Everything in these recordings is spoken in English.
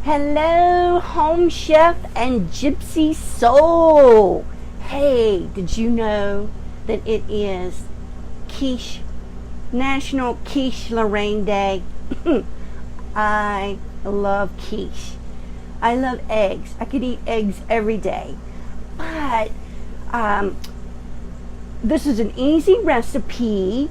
Hello, home chef and gypsy soul. Hey, did you know that it is quiche, National Quiche Lorraine Day? I love quiche. I love eggs. I could eat eggs every day. But this is an easy recipe.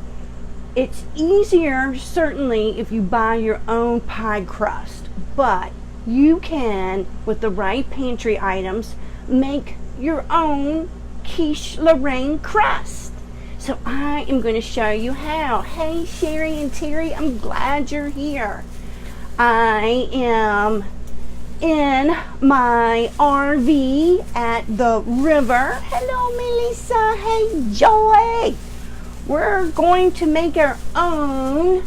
It's easier, certainly, if you buy your own pie crust. But you can, with the right pantry items, make your own quiche Lorraine crust. So I am going to show you how. Hey, Sherry and Terry, I'm glad you're here. I am in my RV at the river. Hello, Melissa. Hey, Joy. We're going to make our own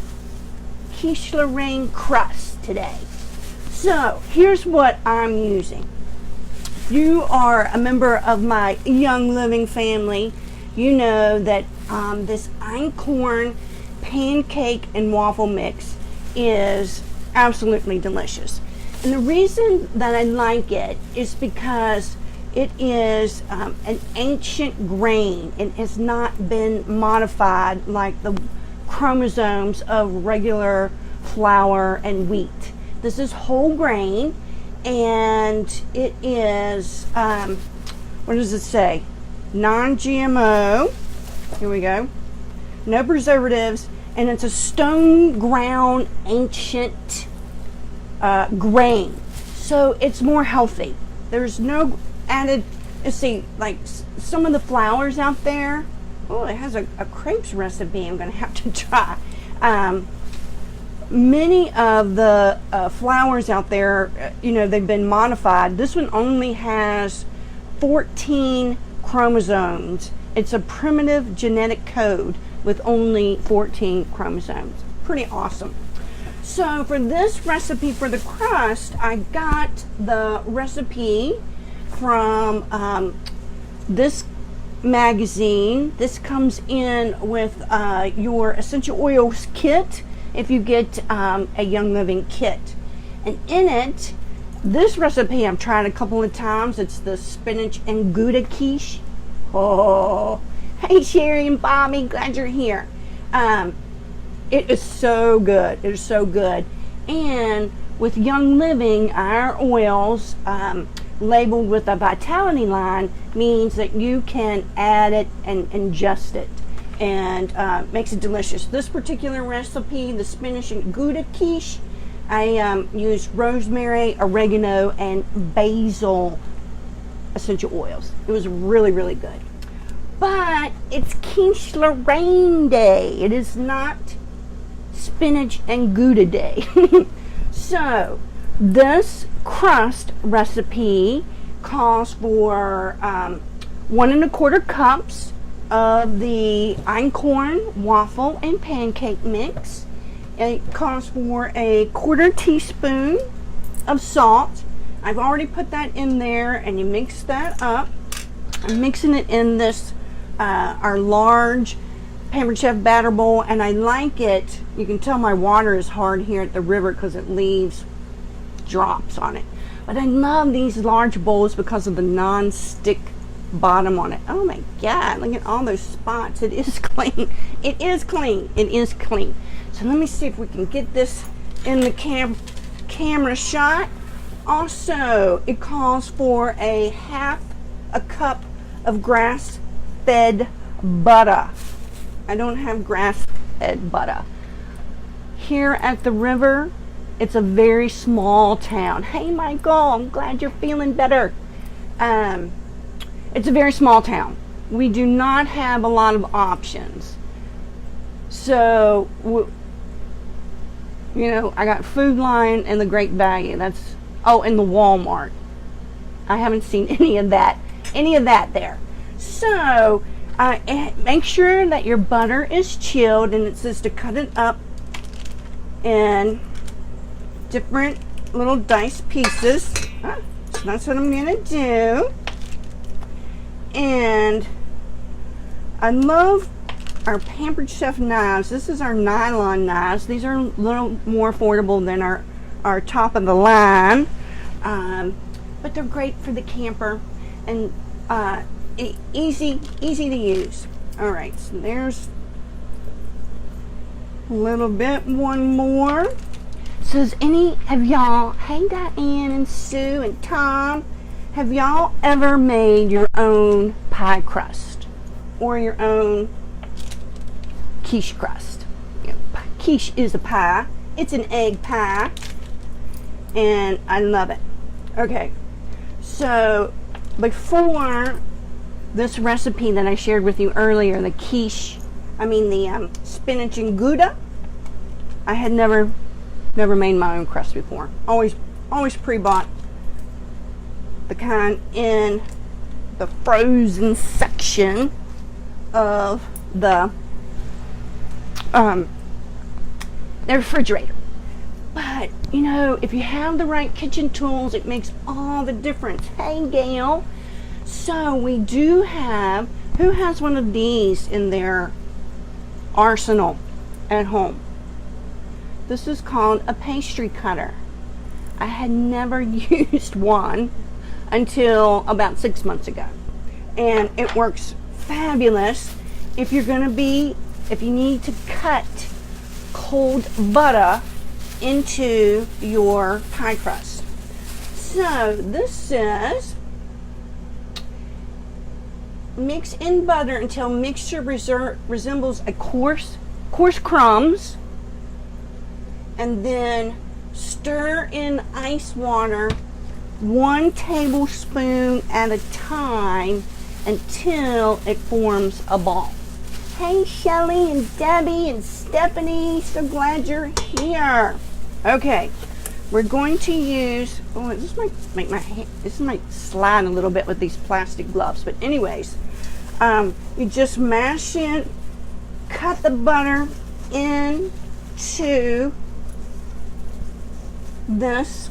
quiche Lorraine crust today. So here's what I'm using. If you are a member of my Young Living family, you know that this einkorn pancake and waffle mix is absolutely delicious. And the reason that I like it is because it is an ancient grain. It has not been modified like the chromosomes of regular flour and wheat. This is whole grain, and it is, what does it say? Non-GMO. Here we go. No preservatives, and it's a stone ground ancient grain. So it's more healthy. There's no added, let's see, like some of the flours out there. Oh, it has a crepes recipe I'm going to have to try. Many of the flours out there, they've been modified. This one only has 14 chromosomes. It's a primitive genetic code with only 14 chromosomes. Pretty awesome. So for this recipe for the crust, I got the recipe from this magazine. This comes in with your essential oils kit if you get a Young Living kit. And in it, this recipe I've tried a couple of times. It's the spinach and Gouda quiche. Oh, hey Sherry and Bobby, glad you're here. It is so good. It is so good. And with Young Living, our oils labeled with a vitality line means that you can add it and ingest it, and makes it delicious. This particular recipe, the spinach and Gouda quiche, I used rosemary, oregano, and basil essential oils. It was really, really good. But it's Quiche Lorraine Day. It is not spinach and Gouda Day. So this crust recipe calls for 1 1/4 cups of the einkorn waffle and pancake mix. It calls for a 1/4 teaspoon of salt. I've already put that in there, and you mix that up. I'm mixing it in this our large Pampered Chef batter bowl, and I like it. You can tell my water is hard here at the river because it leaves drops on it. But I love these large bowls because of the non-stick bottom on it. Oh my God, look at all those spots. It is clean. It is clean. It is clean. So let me see if we can get this in the camera shot. Also, it calls for a 1/2 cup of grass-fed butter. I don't have grass-fed butter. Here at the river, it's a very small town. Hey Michael, I'm glad you're feeling better. It's a very small town. We do not have a lot of options. So, I got Food Line and the Great Value. That's, and the Walmart. I haven't seen any of that there. So, make sure that your butter is chilled, and it says to cut it up in different little diced pieces. So that's what I'm gonna do. And I love our Pampered Chef knives. This is our nylon knives. These are a little more affordable than our top of the line. but they're great for the camper, and easy to use. All right, so there's a little bit, one more. So does any of y'all, hey Diane and Sue and Tom, have y'all ever made your own pie crust or your own quiche crust? You know, quiche is a pie. It's an egg pie, and I love it. Okay, so before this recipe that I shared with you earlier, the spinach and Gouda, I had never made my own crust before. Always pre-bought the kind in the frozen section of the refrigerator. But you know, if you have the right kitchen tools, it makes all the difference. Hey Gail, so we do have, who has one of these in their arsenal at home? This is called a pastry cutter. I had never used one until about 6 months ago, and it works fabulous if you need to cut cold butter into your pie crust. So this says, mix in butter until mixture resembles a coarse crumbs, and then stir in ice water 1 tablespoon at a time until it forms a ball. Hey Shelly and Debbie and Stephanie, so glad you're here. Okay, we're going to use, oh, this might make my hand, this might slide a little bit with these plastic gloves, but anyways, you just mash in, cut the butter into this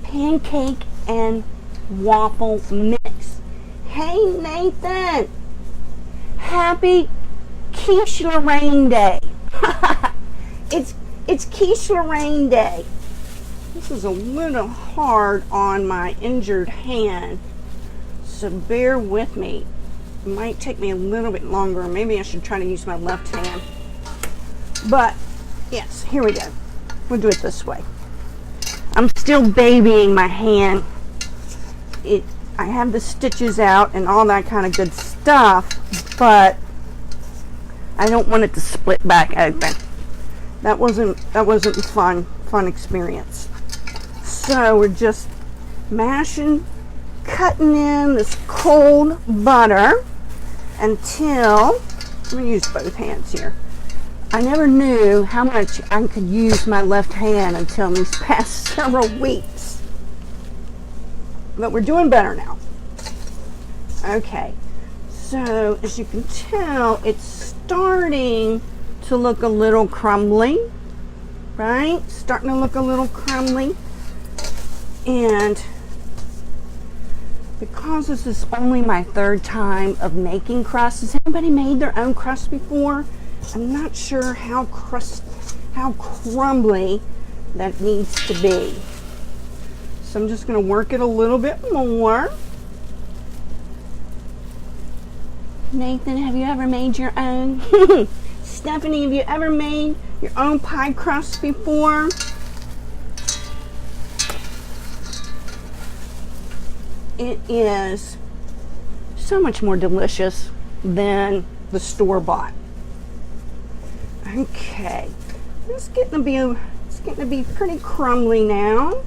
pancake and waffle mix. Hey Nathan, happy Quiche Lorraine Day. It's Quiche Lorraine Day. This is a little hard on my injured hand, so bear with me. It might take me a little bit longer. Maybe I should try to use my left hand. But yes, here we go. We'll do it this way. I'm still babying my hand. I have the stitches out and all that kind of good stuff, but I don't want it to split back open. That wasn't a fun experience. So we're just mashing, cutting in this cold butter until, I'm going to use both hands here. I never knew how much I could use my left hand until these past several weeks. But we're doing better now. Okay, so as you can tell, it's starting to look a little crumbly, right? Starting to look a little crumbly. And because this is only my 3rd time of making crust, has anybody made their own crust before? I'm not sure how crumbly that needs to be. So I'm just going to work it a little bit more. Nathan, have you ever made your own? Stephanie, have you ever made your own pie crust before? It is so much more delicious than the store-bought. Okay, it's getting to be pretty crumbly now.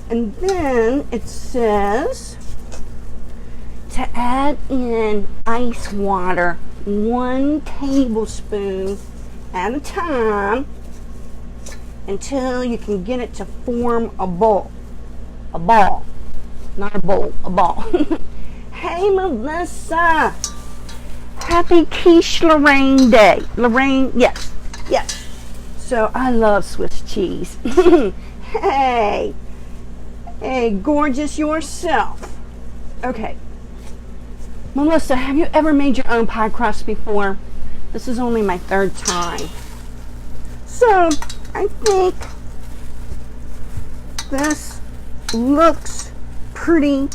And then it says to add in ice water 1 tablespoon at a time until you can get it to form a ball. A ball, not a bowl, a ball. Hey Melissa, happy Quiche Lorraine Day. Lorraine, yes. So I love Swiss cheese. Hey, gorgeous yourself. Okay, Melissa, have you ever made your own pie crust before? This is only my 3rd time. So I think This looks pretty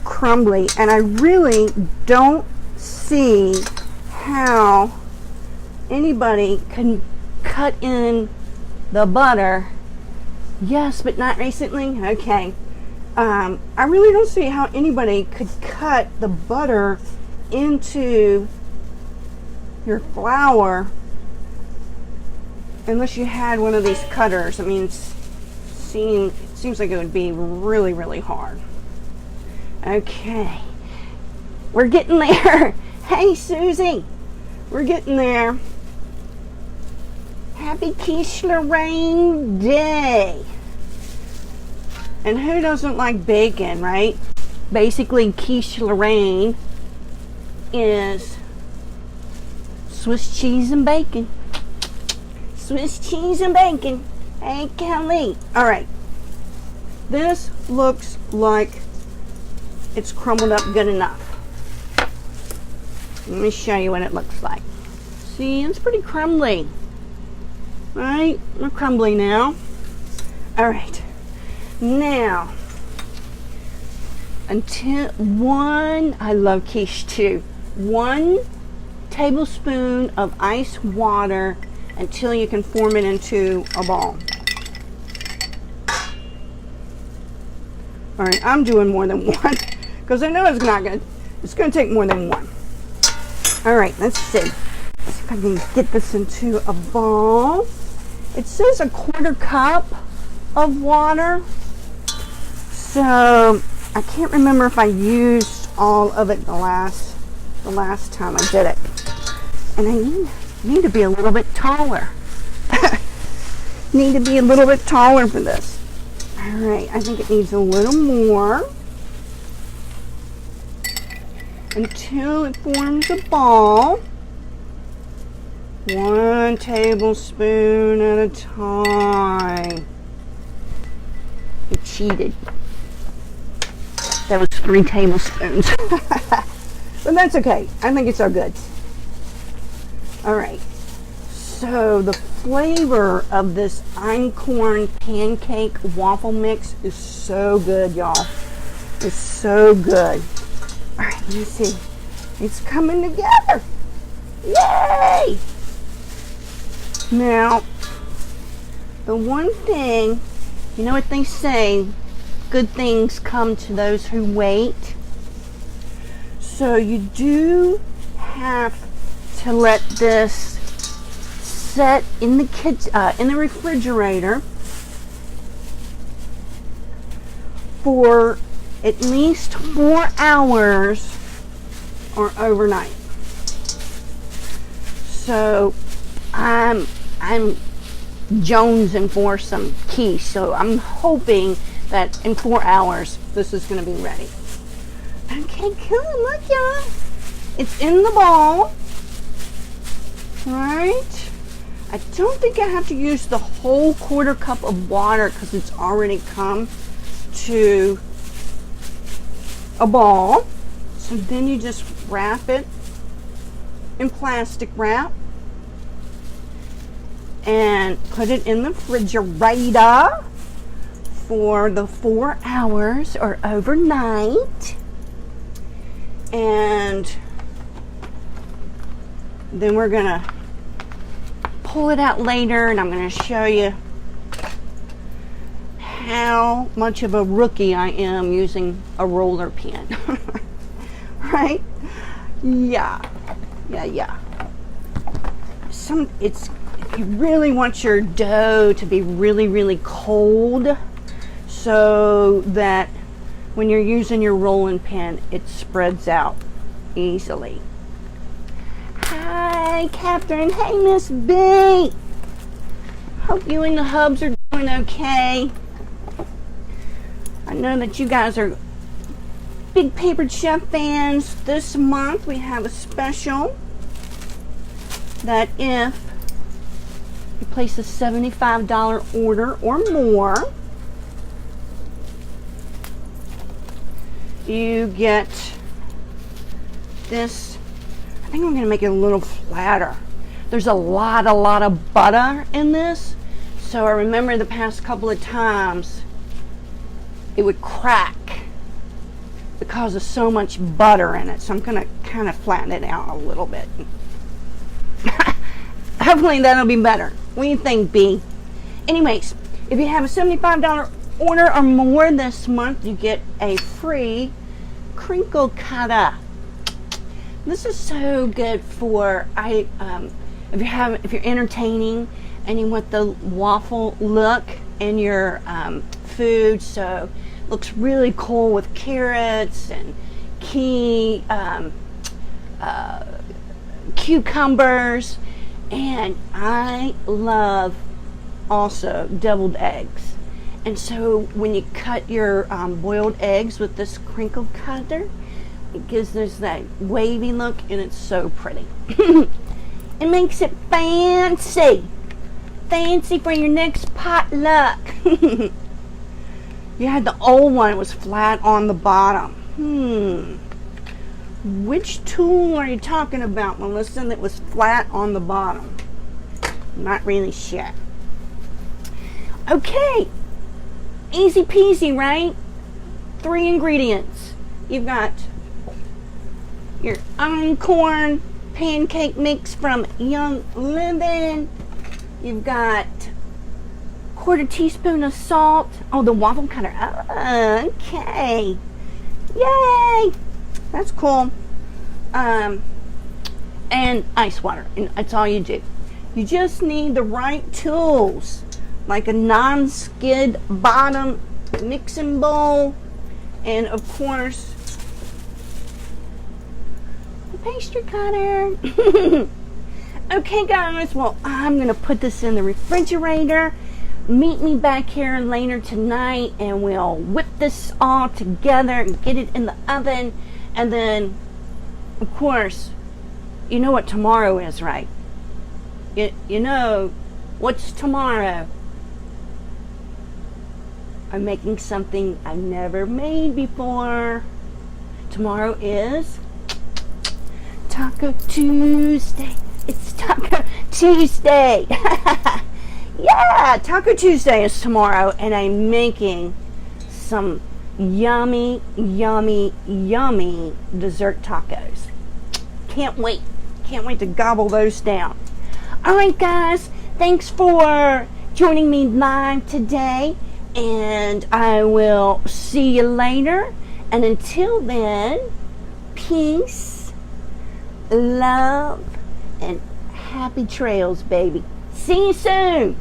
crumbly, and I really don't see how anybody can cut in the butter. Yes, but not recently. Okay. I really don't see how anybody could cut the butter into your flour unless you had one of these cutters. I mean, it seems like it would be really, really hard. Okay. We're getting there. Hey, Susie. We're getting there. Happy Quiche Lorraine Day. And who doesn't like bacon, right? Basically, Quiche Lorraine is Swiss cheese and bacon. Swiss cheese and bacon. Hey, Kelly. All right. This looks like it's crumbled up good enough. Let me show you what it looks like. See, it's pretty crumbly. Right? We're crumbly now. All right. Now, I love quiche too. 1 tablespoon of ice water until you can form it into a ball. All right, I'm doing more than 1 because I know it's going to take more than 1. All right, let's see. Let's see if I can get this into a ball. It says 1/4 cup of water. So I can't remember if I used all of it the last time I did it. And I need to be a little bit taller. Need to be a little bit taller for this. All right, I think it needs a little more until it forms a ball. 1 tablespoon at a time. You cheated. That was 3 tablespoons. But that's okay. I think it's all good. All right. So the flavor of this einkorn pancake waffle mix is so good, y'all. It's so good. All right, let me see. It's coming together. Yay! Now, the one thing, you know what they say, good things come to those who wait. So you do have to let this set in the refrigerator for at least 4 hours or overnight. So I'm jonesing for some quiche, so I'm hoping that in 4 hours this is going to be ready. Okay, cool. Look, y'all. It's in the bowl. Right? I don't think I have to use the whole 1/4 cup of water because it's already come to a ball. So then you just wrap it in plastic wrap and put it in the refrigerator for the 4 hours or overnight. And then we're gonna pull it out later, and I'm gonna show you how much of a rookie I am using a roller pin. Right? Yeah. If you really want your dough to be really, really cold so that when you're using your rolling pin, it spreads out easily. Hi, Catherine. Hey, Miss B. Hope you and the hubs are doing okay. I know that you guys are big Papered Chef fans. This month we have a special that if you place a $75 order or more, you get this. I think I'm going to make it a little flatter. There's a lot of butter in this. So I remember the past couple of times it would crack because of so much butter in it. So I'm going to kind of flatten it out a little bit. Hopefully that'll be better. What do you think, B? Anyways, if you have a $75 order or more this month, you get a free crinkle cutter. This is so good for if you're entertaining and you want the waffle look in your food. So it looks really cool with carrots and cucumbers, and I love also deviled eggs. And so when you cut your boiled eggs with this crinkle cutter, it gives us that wavy look, and it's so pretty. It makes it fancy. Fancy for your next potluck. You had the old one, it was flat on the bottom. Which tool are you talking about, Melissa, that was flat on the bottom? Not really sure. Okay. Easy peasy, right? 3 ingredients. You've got your einkorn pancake mix from Young Living. You've got 1/4 teaspoon of salt. Oh, the waffle cutter. Oh, okay. Yay! That's cool. And ice water. And that's all you do. You just need the right tools, like a non-skid bottom mixing bowl, and of course a pastry cutter. Okay guys, well, I'm gonna put this in the refrigerator. Meet me back here later tonight and we'll whip this all together and get it in the oven. And then of course, you know what tomorrow is, right? You know what's tomorrow? I'm making something I've never made before. Tomorrow is Taco Tuesday. It's Taco Tuesday. Yeah, Taco Tuesday is tomorrow, and I'm making some yummy, yummy, yummy dessert tacos. Can't wait. Can't wait to gobble those down. All right, guys. Thanks for joining me live today, and I will see you later. And until then, peace, love, and happy trails, baby. See you soon.